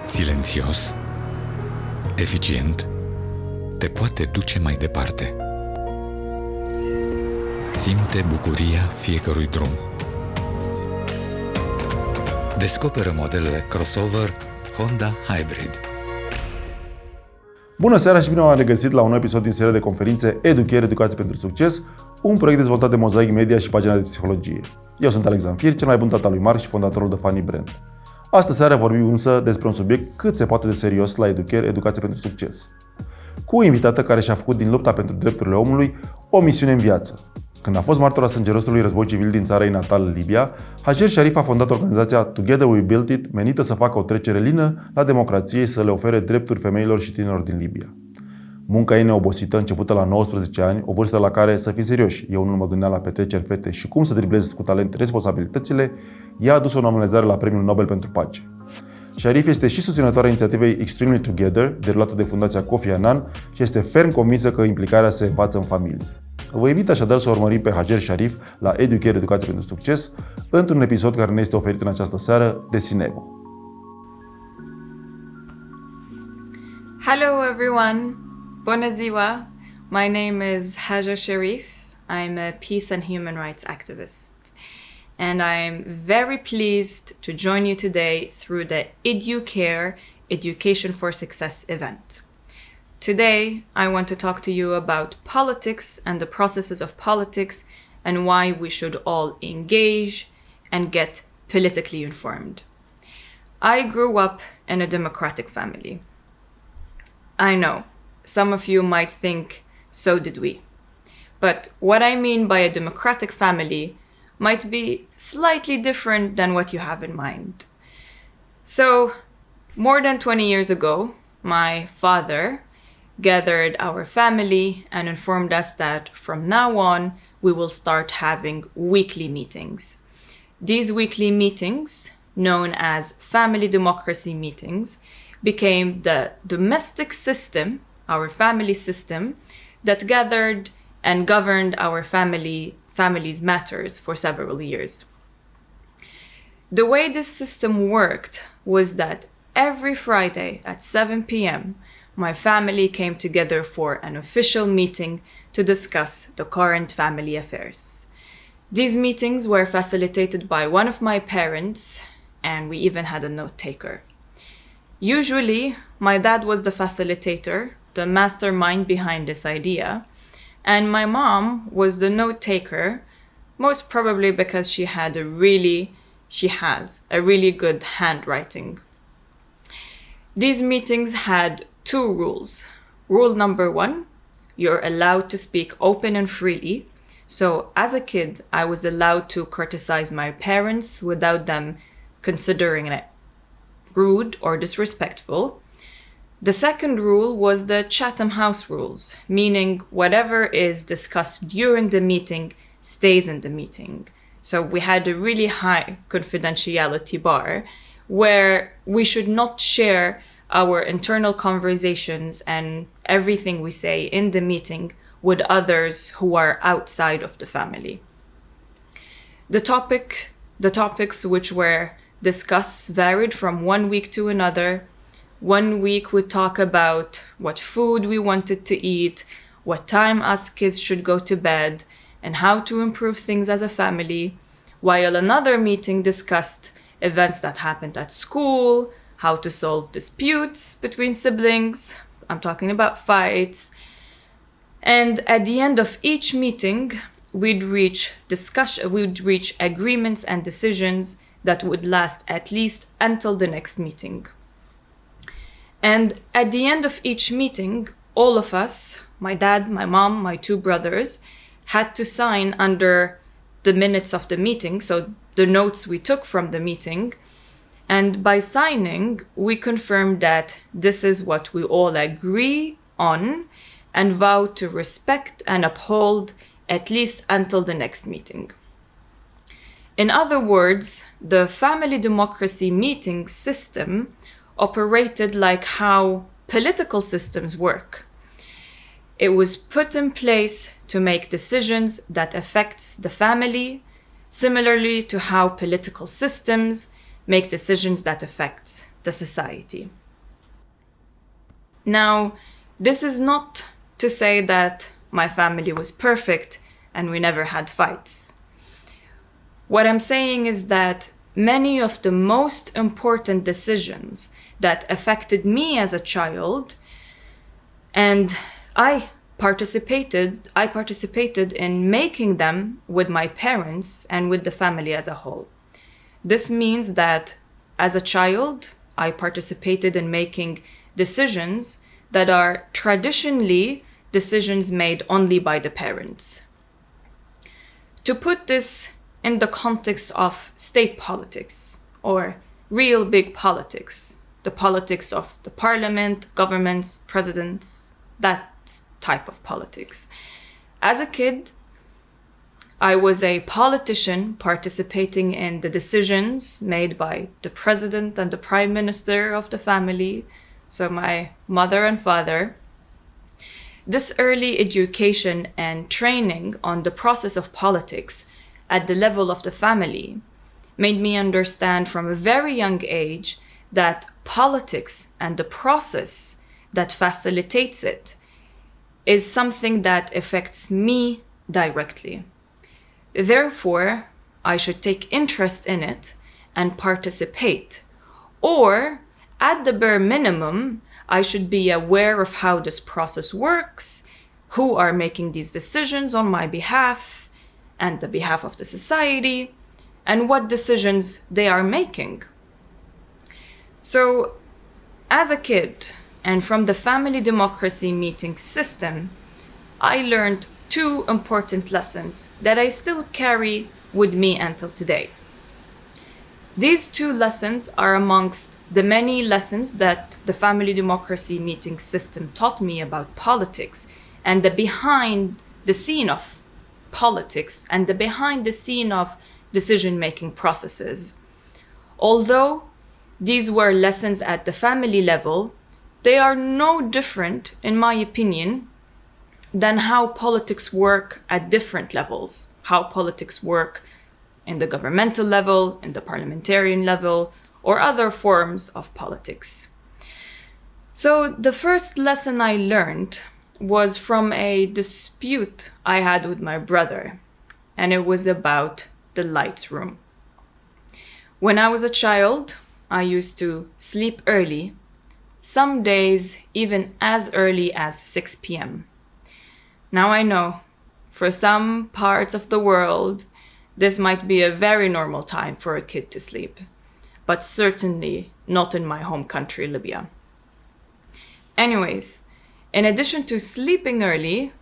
silențios, eficient, te poate duce mai departe. Simte bucuria fiecărui drum. Descoperă modelele crossover Honda Hybrid. Bună seara și bine v-am regăsit la un nou episod din seria de conferințe EDUCare, Educație, pentru succes, un proiect dezvoltat de Mozaic Media și pagina de psihologie. Eu sunt Alexandru Fir, cel mai bun tata lui Marc și fondatorul de Funny Brand. Astă seară vorbim însă despre un subiect cât se poate de serios la EDUCare, Educație, pentru succes. Cu o invitată care și-a făcut din lupta pentru drepturile omului o misiune în viață. Când a fost martora sângerosului război civil din țara ei natală, Libia, Hajer Sharief a fondat organizația Together We Built It, menită să facă o trecere lină la democrație și să le ofere drepturi femeilor și tinerilor din Libia. Munca ei neobosită, începută la 19 ani, o vârstă la care, să fim serioși, eu nu mă gândeam la petreceri fete și cum să driblez cu talent responsabilitățile, i-a adus o nominalizare la Premiul Nobel pentru pace. Sharief este și susținătoarea inițiativei Extremely Together, derulată de Fundația Kofi Annan, și este ferm convinsă că implicarea se învață în familie. Vă invit așadar să urmărim pe Hajer Sharief la EDUCare, Educație, pentru succes, într-un episod care ne este oferit în această seară de Synevo. Hello everyone, bună ziua. My name is Hajer Sharief. I'm a peace and human rights activist. And I'm very pleased to join you today through the EDUCare Education for Success event. Today, I want to talk to you about politics and the processes of politics and why we should all engage and get politically informed. I grew up in a democratic family. I know, some of you might think so did we. But what I mean by a democratic family might be slightly different than what you have in mind. So, more than 20 years ago, my father gathered our family and informed us that from now on, we will start having weekly meetings. These weekly meetings, known as family democracy meetings, became the domestic system, our family system, that gathered and governed our family's matters for several years. The way this system worked was that every Friday at 7 p.m., my family came together for an official meeting to discuss the current family affairs. These meetings were facilitated by one of my parents, and we even had a note taker. Usually, my dad was the facilitator, the mastermind behind this idea, and my mom was the note taker, most probably because she has a really good handwriting. These meetings had two rules. Rule number one, you're allowed to speak open and freely. So as a kid, I was allowed to criticize my parents without them considering it rude or disrespectful. The second rule was the Chatham House rules, meaning whatever is discussed during the meeting stays in the meeting. So we had a really high confidentiality bar where we should not share our internal conversations and everything we say in the meeting with others who are outside of the family. The topics which were discussed varied from one week to another. One week we'd talk about what food we wanted to eat, what time us kids should go to bed, and how to improve things as a family, while another meeting discussed events that happened at school, how to solve disputes between siblings, I'm talking about fights. And at the end of each meeting, we'd reach agreements and decisions that would last at least until the next meeting. And at the end of each meeting, all of us, my dad, my mom, my two brothers, had to sign under the minutes of the meeting, so the notes we took from the meeting. And by signing, we confirmed that this is what we all agree on and vow to respect and uphold at least until the next meeting. In other words, the family democracy meeting system operated like how political systems work. It was put in place to make decisions that affects the family, similarly to how political systems make decisions that affect the society. Now, this is not to say that my family was perfect and we never had fights. What I'm saying is that many of the most important decisions that affected me as a child, and I participated in making them with my parents and with the family as a whole. This means that as a child, I participated in making decisions that are traditionally decisions made only by the parents. To put this in the context of state politics or real big politics, the politics of the parliament, governments, presidents, that type of politics. As a kid, I was a politician participating in the decisions made by the president and the prime minister of the family, so my mother and father. This early education and training on the process of politics at the level of the family made me understand from a very young age that politics and the process that facilitates it is something that affects me directly. Therefore, I should take interest in it and participate. Or, at the bare minimum, I should be aware of how this process works, who are making these decisions on my behalf and the behalf of the society, and what decisions they are making. So, as a kid, and from the family democracy meeting system, I learned two important lessons that I still carry with me until today. These two lessons are amongst the many lessons that the family democracy meeting system taught me about politics and the behind the scene of politics and the behind the scene of decision-making processes. Although these were lessons at the family level, they are no different, in my opinion, than how politics work at different levels, how politics work in the governmental level, in the parliamentarian level, or other forms of politics. So the first lesson I learned was from a dispute I had with my brother, and it was about the lights room. When I was a child, I used to sleep early, some days even as early as 6 p.m. Now I know, for some parts of the world, this might be a very normal time for a kid to sleep, but certainly not in my home country, Libya. Anyways, in addition to sleeping early,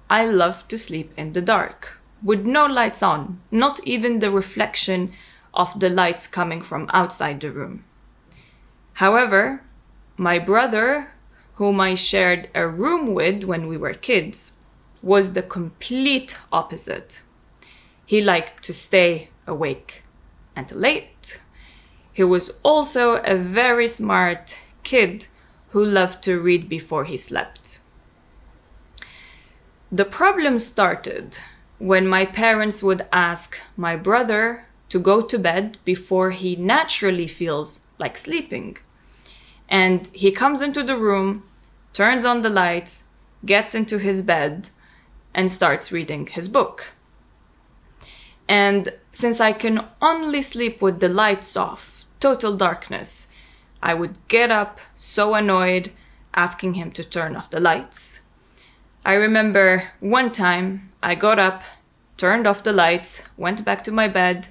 I love to sleep in the dark, with no lights on, not even the reflection of the lights coming from outside the room. However, my brother, whom I shared a room with when we were kids, was the complete opposite. He liked to stay awake until late. He was also a very smart kid who loved to read before he slept. The problem started when my parents would ask my brother to go to bed before he naturally feels like sleeping. And he comes into the room, turns on the lights, gets into his bed, and starts reading his book. And since I can only sleep with the lights off, total darkness, I would get up so annoyed, asking him to turn off the lights. I remember one time I got up, turned off the lights, went back to my bed.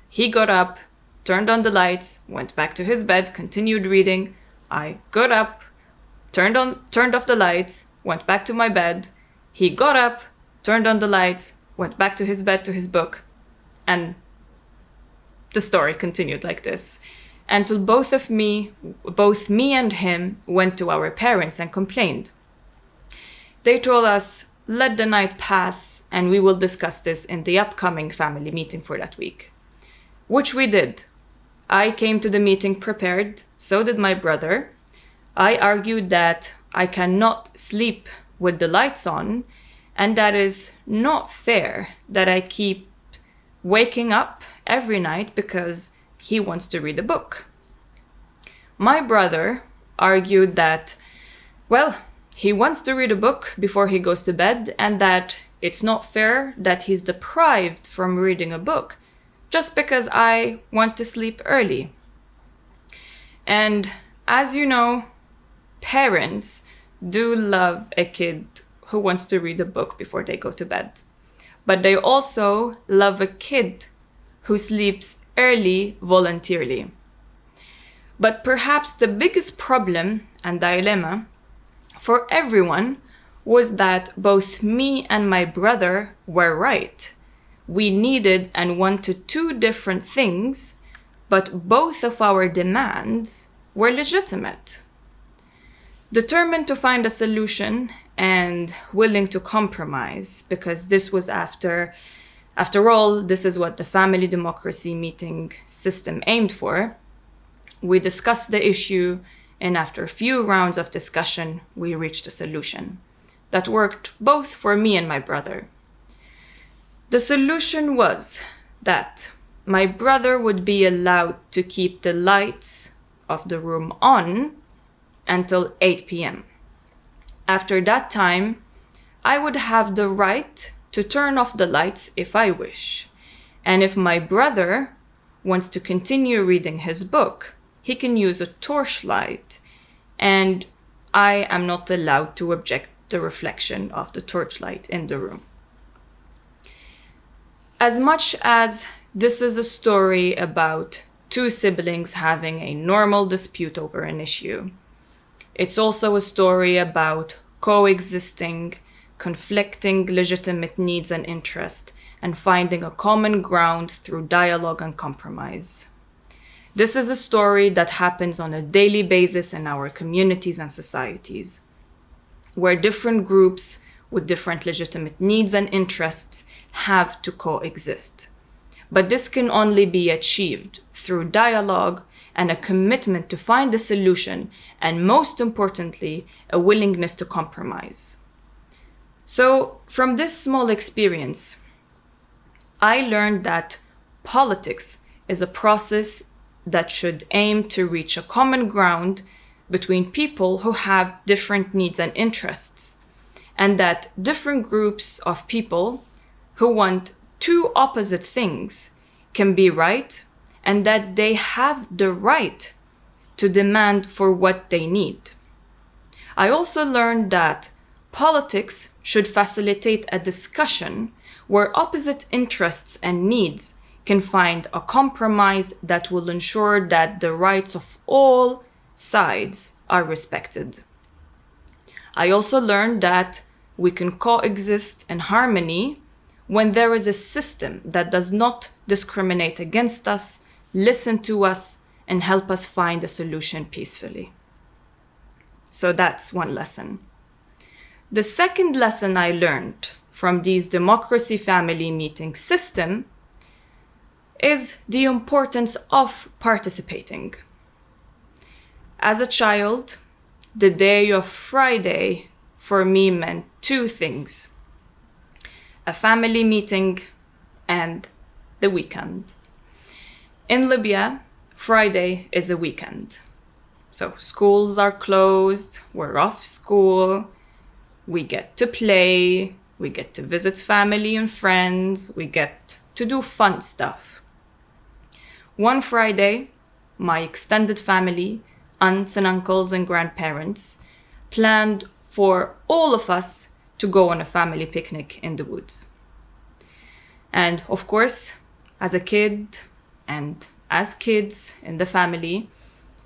He got up, turned on the lights, went back to his bed, continued reading. I got up, turned off the lights, went back to my bed. He got up, turned on the lights, went back to his bed, to his book, and the story continued like this until both me and him went to our parents and complained. They told us, let the night pass and we will discuss this in the upcoming family meeting for that week, which we did. I came to the meeting prepared, so did my brother. I argued that I cannot sleep with the lights on, and that is not fair that I keep waking up every night because he wants to read a book. My brother argued that, well, he wants to read a book before he goes to bed, and that it's not fair that he's deprived from reading a book just because I want to sleep early. And as you know, parents do love a kid who wants to read a book before they go to bed. But they also love a kid who sleeps early voluntarily. But perhaps the biggest problem and dilemma for everyone was that both me and my brother were right. We needed and wanted two different things, but both of our demands were legitimate. Determined to find a solution and willing to compromise, because this was after all, this is what the family democracy meeting system aimed for, we discussed the issue, and after a few rounds of discussion, we reached a solution that worked both for me and my brother. The solution was that my brother would be allowed to keep the lights of the room on until 8 p.m. After that time, I would have the right to turn off the lights if I wish. And if my brother wants to continue reading his book, he can use a torchlight, and I am not allowed to object the reflection of the torchlight in the room. As much as this is a story about two siblings having a normal dispute over an issue, it's also a story about coexisting, conflicting legitimate needs and interests, and finding a common ground through dialogue and compromise. This is a story that happens on a daily basis in our communities and societies, where different groups with different legitimate needs and interests have to coexist. But this can only be achieved through dialogue and a commitment to find a solution, and most importantly, a willingness to compromise. So from this small experience, I learned that politics is a process that should aim to reach a common ground between people who have different needs and interests, and that different groups of people who want two opposite things can be right, and that they have the right to demand for what they need. I also learned that politics should facilitate a discussion where opposite interests and needs can find a compromise that will ensure that the rights of all sides are respected. I also learned that we can coexist in harmony when there is a system that does not discriminate against us, listen to us, and help us find a solution peacefully. So that's one lesson. The second lesson I learned from these democracy family meeting system is the importance of participating. As a child, the day of Friday for me meant two things: a family meeting and the weekend. In Libya, Friday is a weekend. So schools are closed, we're off school, we get to play, we get to visit family and friends, we get to do fun stuff. One Friday, my extended family, aunts and uncles and grandparents, planned for all of us to go on a family picnic in the woods. And of course, as a kid and as kids in the family,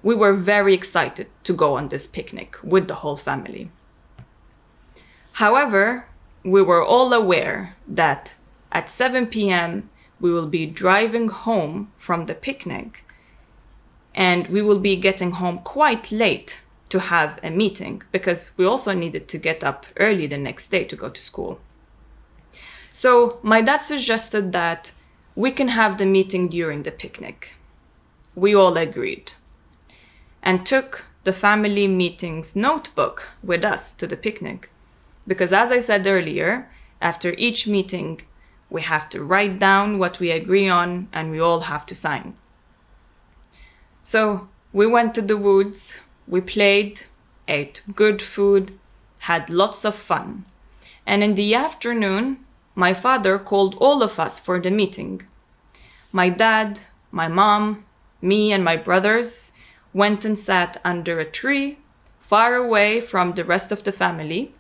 we were very excited to go on this picnic with the whole family. However, we were all aware that at 7 p.m. we will be driving home from the picnic, and we will be getting home quite late to have a meeting, because we also needed to get up early the next day to go to school. So my dad suggested that we can have the meeting during the picnic. We all agreed and took the family meeting's notebook with us to the picnic, because as I said earlier, after each meeting, we have to write down what we agree on and we all have to sign. So we went to the woods, we played, ate good food, had lots of fun. And in the afternoon, my father called all of us for the meeting. My dad, my mom, me and my brothers went and sat under a tree far away from the rest of the family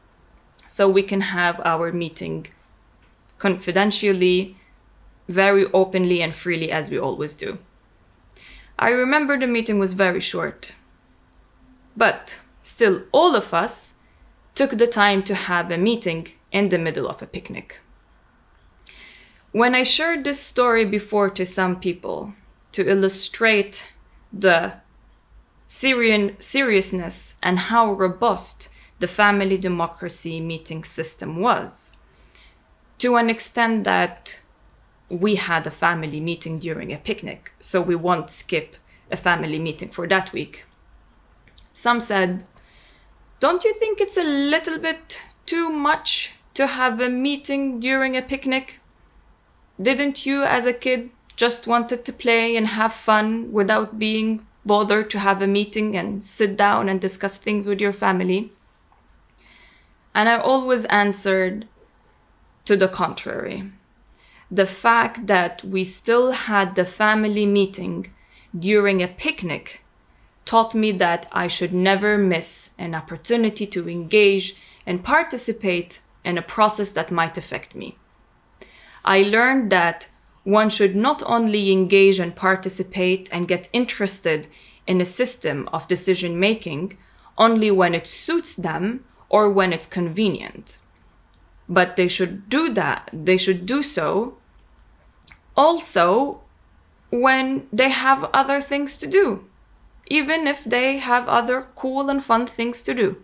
so we can have our meeting confidentially, very openly and freely as we always do. I remember the meeting was very short, but still all of us took the time to have a meeting in the middle of a picnic. When I shared this story before to some people to illustrate the seriousness and how robust the family democracy meeting system was, to an extent that we had a family meeting during a picnic, so we won't skip a family meeting for that week. Some said, "Don't you think it's a little bit too much to have a meeting during a picnic? Didn't you as a kid just wanted to play and have fun without being bothered to have a meeting and sit down and discuss things with your family?" And I always answered to the contrary. The fact that we still had the family meeting during a picnic taught me that I should never miss an opportunity to engage and participate in a process that might affect me. I learned that one should not only engage and participate and get interested in a system of decision making only when it suits them or when it's convenient, but they should do so also when they have other things to do, even if they have other cool and fun things to do.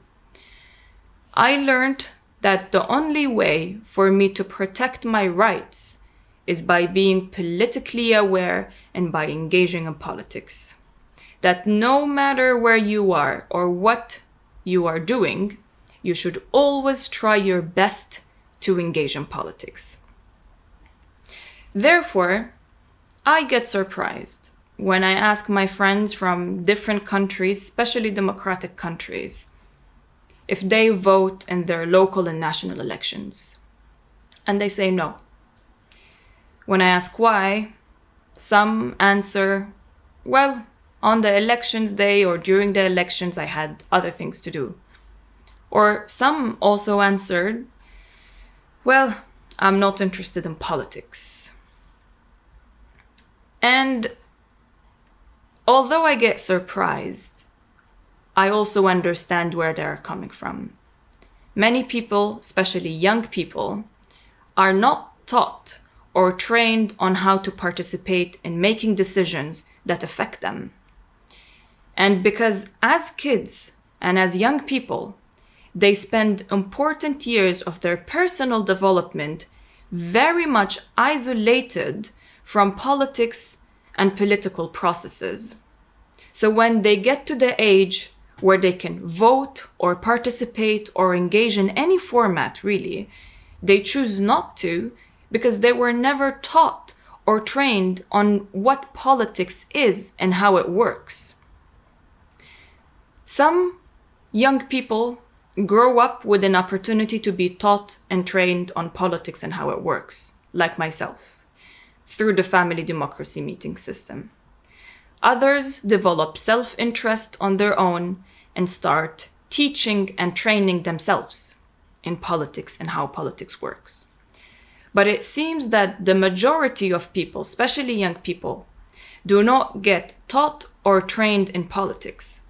I learned that the only way for me to protect my rights is by being politically aware and by engaging in politics. That no matter where you are or what you are doing, you should always try your best to engage in politics. Therefore, I get surprised when I ask my friends from different countries, especially democratic countries, if they vote in their local and national elections. And they say no. When I ask why, some answer, "Well, on the elections day or during the elections I had other things to do." Or some also answered, "Well, I'm not interested in politics." And although I get surprised, I also understand where they're coming from. Many people, especially young people, are not taught or trained on how to participate in making decisions that affect them. And because as kids and as young people, they spend important years of their personal development very much isolated from politics and political processes. So when they get to the age where they can vote or participate or engage in any format really, they choose not to because they were never taught or trained on what politics is and how it works. Some young people grow up with an opportunity to be taught and trained on politics and how it works, like myself, through the family democracy meeting system. Others develop self-interest on their own and start teaching and training themselves in politics and how politics works. But it seems that the majority of people, especially young people, do not get taught or trained in politics.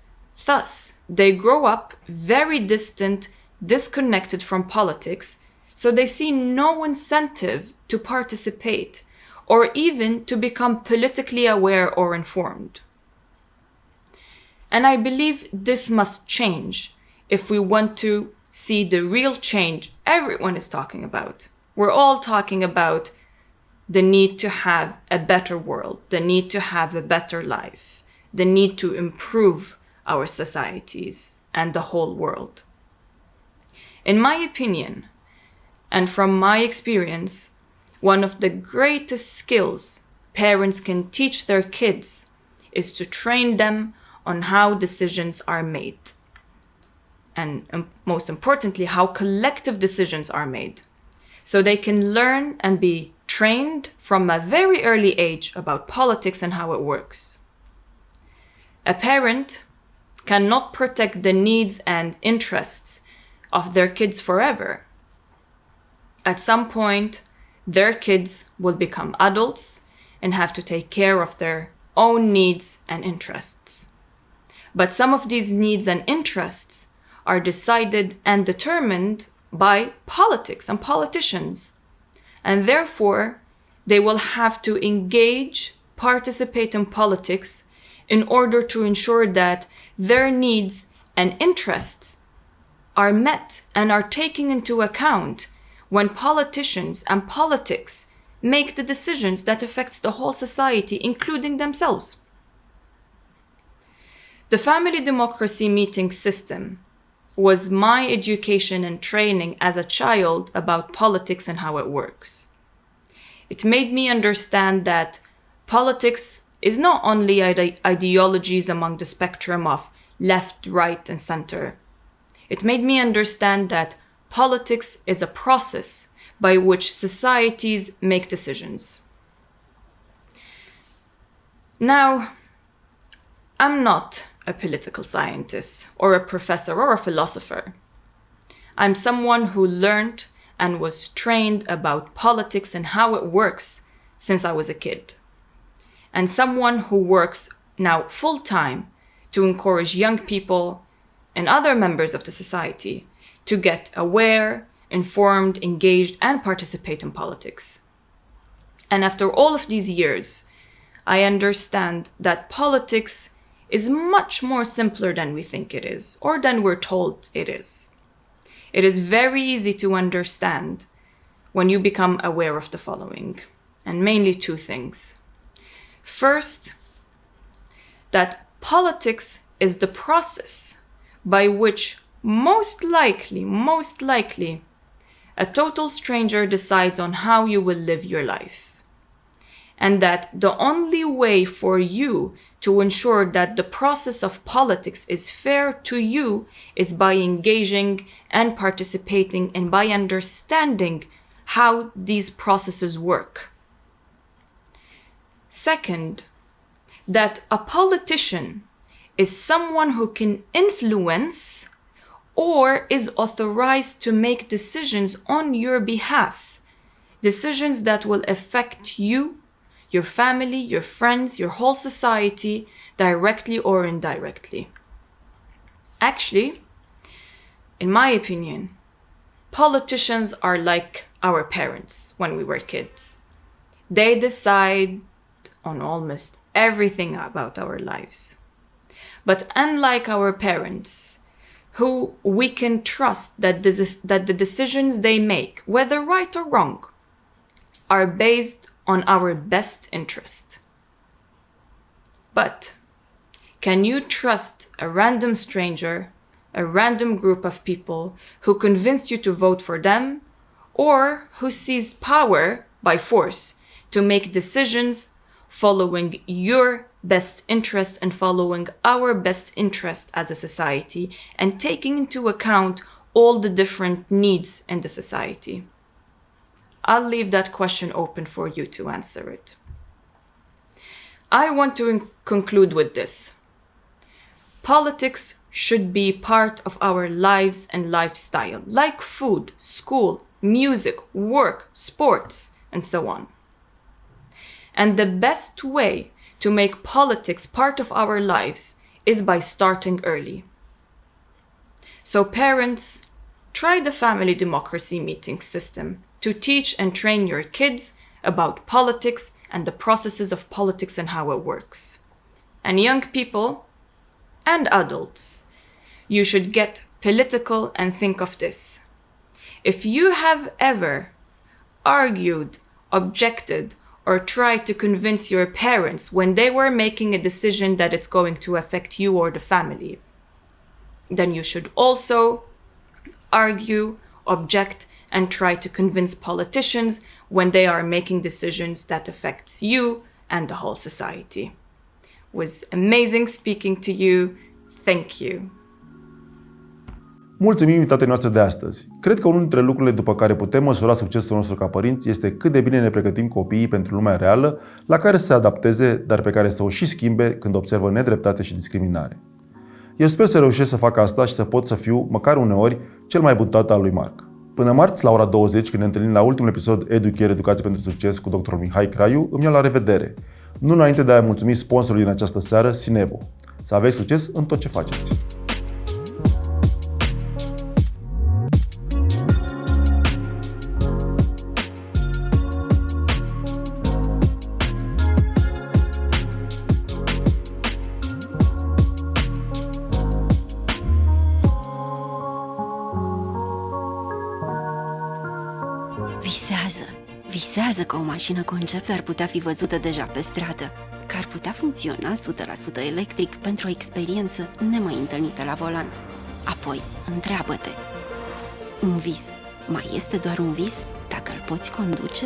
Thus, they grow up very distant, disconnected from politics, so they see no incentive to participate or even to become politically aware or informed. And I believe this must change if we want to see the real change everyone is talking about. We're all talking about the need to have a better world, the need to have a better life, the need to improve our societies and the whole world. In my opinion, and from my experience, one of the greatest skills parents can teach their kids is to train them on how decisions are made. And most importantly, how collective decisions are made. So they can learn and be trained from a very early age about politics and how it works. A parent cannot protect the needs and interests of their kids forever. At some point, their kids will become adults and have to take care of their own needs and interests. But some of these needs and interests are decided and determined by politics and politicians. And therefore, they will have to engage, participate in politics in order to ensure that their needs and interests are met and are taken into account when politicians and politics make the decisions that affect the whole society, including themselves. The family democracy meeting system was my education and training as a child about politics and how it works. It made me understand that politics is not only ideologies among the spectrum of left, right, and center. It made me understand that politics is a process by which societies make decisions. Now, I'm not a political scientist or a professor or a philosopher. I'm someone who learned and was trained about politics and how it works since I was a kid. And someone who works now full-time to encourage young people and other members of the society to get aware, informed, engaged, and participate in politics. And after all of these years, I understand that politics is much more simpler than we think it is, or than we're told it is. It is very easy to understand when you become aware of the following, and mainly two things. First, that politics is the process by which most likely, a total stranger decides on how you will live your life. And that the only way for you to ensure that the process of politics is fair to you is by engaging and participating and by understanding how these processes work. Second, that a politician is someone who can influence or is authorized to make decisions on your behalf, decisions that will affect you, your family, your friends, your whole society, directly or indirectly. Actually, in my opinion, politicians are like our parents when we were kids. They decide on almost everything about our lives. But unlike our parents, who we can trust that the decisions they make, whether right or wrong, are based on our best interest. But can you trust a random stranger, a random group of people who convinced you to vote for them, or who seized power by force to make decisions following your best interest and following our best interest as a society and taking into account all the different needs in the society? I'll leave that question open for you to answer it. I want to conclude with this. Politics should be part of our lives and lifestyle, like food, school, music, work, sports, and so on. And the best way to make politics part of our lives is by starting early. So parents, try the family democracy meeting system to teach and train your kids about politics and the processes of politics and how it works. And young people and adults, you should get political and think of this. If you have ever argued, objected, or tried to convince your parents when they were making a decision that it's going to affect you or the family, then you should also argue, object, and try to convince politicians when they are making decisions that affects you and the whole society. was amazing speaking to you. Thank you. Mulțumim invitatei noastre de astăzi. Cred că unul dintre lucrurile după care putem măsura succesul nostru ca părinți este cât de bine ne pregătim copiii pentru lumea reală, la care să se adapteze, dar pe care să o și schimbe când observă nedreptate și discriminare. Eu sper să reușesc să fac asta și să pot să fiu, măcar uneori, cel mai bun tată al lui Marc. Până marți, la ora 20, când ne întâlnim la ultimul episod EDUCare, Educație, pentru, succes cu dr. Mihai Craiu, îmi iau la revedere. Nu înainte de a mulțumi sponsorului din această seară, Synevo. Să aveți succes în tot ce faceți! Visează că o mașină concept ar putea fi văzută deja pe stradă, că ar putea funcționa 100% electric pentru o experiență nemai întâlnită la volan. Apoi, întreabă-te, un vis mai este doar un vis dacă îl poți conduce?